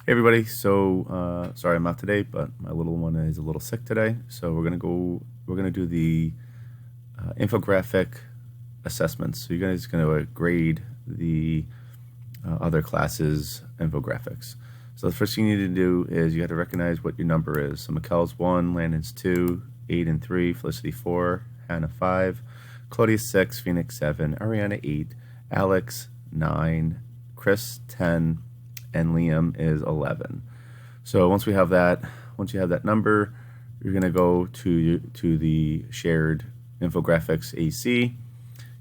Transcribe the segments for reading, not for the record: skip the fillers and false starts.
Hey everybody, so sorry I'm out today, but my little one is a little sick today. So we're gonna do the infographic assessments. So you guys are gonna grade the other classes infographics. So the first thing you need to do is you have to recognize what your number is. So Mikkel's 1, Landon's 2, Aiden 3, Felicity 4, Hannah 5, Claudia 6, Phoenix 7, Ariana 8, Alex 9, Chris 10, and Liam is 11. So once you have that number, you're going to go to the shared infographics AC.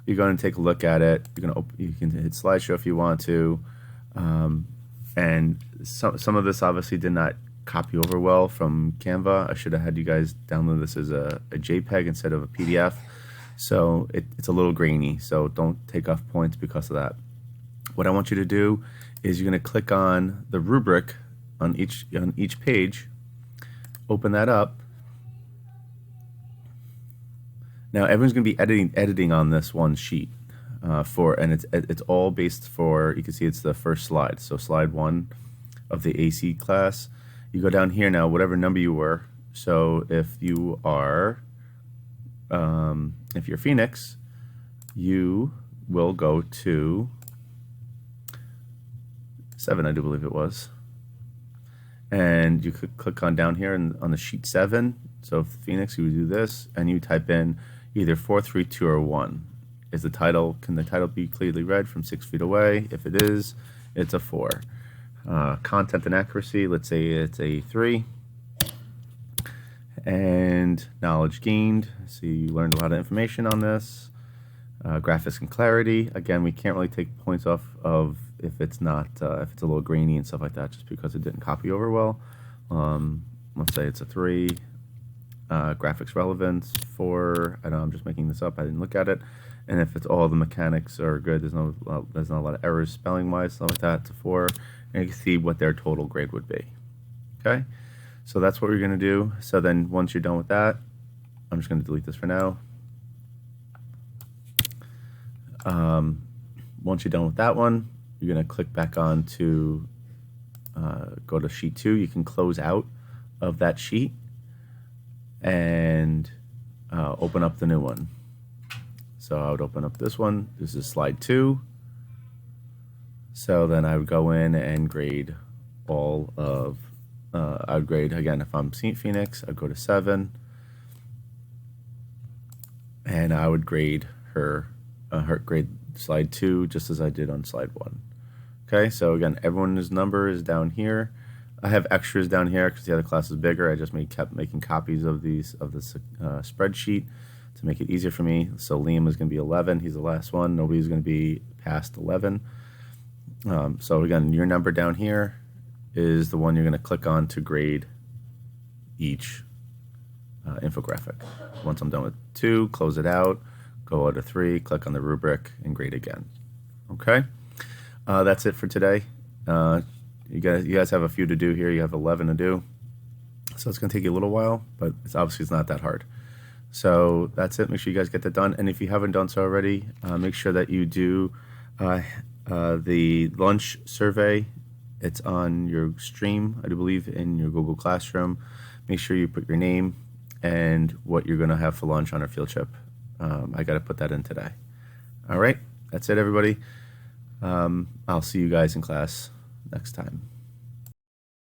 You're going to take a look at it. You can hit slideshow if you want to, and some of this obviously did not copy over well from Canva. I should have had you guys download this as a JPEG instead of a PDF. So it's a little grainy. So don't take off points because of that. What I want you to do is you're going to click on the rubric on each page, open that up. Now everyone's going to be editing on this one sheet and it's all based for, you can see it's the first slide. So slide 1 of the AC class. You go down here now, whatever number you were. So if you are if you're Phoenix, you will go to 7, I do believe it was. And you could click on down here and on the sheet 7. So Phoenix, you would do this, and you type in either 4, 3, 2, or 1. Is the title? Can the title be clearly read from 6 feet away? If it is, it's a 4. Content and accuracy, let's say it's a 3. And knowledge gained. So you learned a lot of information on this. Graphics and clarity. Again, we can't really take points off of if it's not if it's a little grainy and stuff like that, just because it didn't copy over well. Let's say it's a 3. Graphics relevance 4. I know I'm just making this up. I didn't look at it. And if it's all the mechanics are good, there's not a lot of errors spelling wise, stuff like that. It's a 4. And you can see what their total grade would be. Okay, so that's what we're going to do. So then once you're done with that, I'm just going to delete this for now. Once you're done with that one, you're going to click back on to go to sheet 2. You can close out of that sheet and open up the new one. So I would open up this one. This is slide 2. So then I would go in and grade all of, I would grade, again, if I'm Phoenix, I'd go to 7. And I would grade her grade slide 2 just as I did on slide 1. Okay, so again, everyone's number is down here. I have extras down here because the other class is bigger. I just kept making copies of this spreadsheet to make it easier for me. So Liam is going to be 11. He's the last one. Nobody's going to be past 11. So again, your number down here is the one you're going to click on to grade each infographic. Once I'm done with 2, close it out, go out to 3, click on the rubric, and grade again. Okay, that's it for today. You guys have a few to do here. You have 11 to do, so it's going to take you a little while, but it's not that hard. So that's it. Make sure you guys get that done, and if you haven't done so already, make sure that you do the lunch survey. It's on your stream, I do believe, in your Google Classroom. Make sure you put your name and what you're going to have for lunch on our field trip. I got to put that in today. All right, that's it, everybody. I'll see you guys in class next time.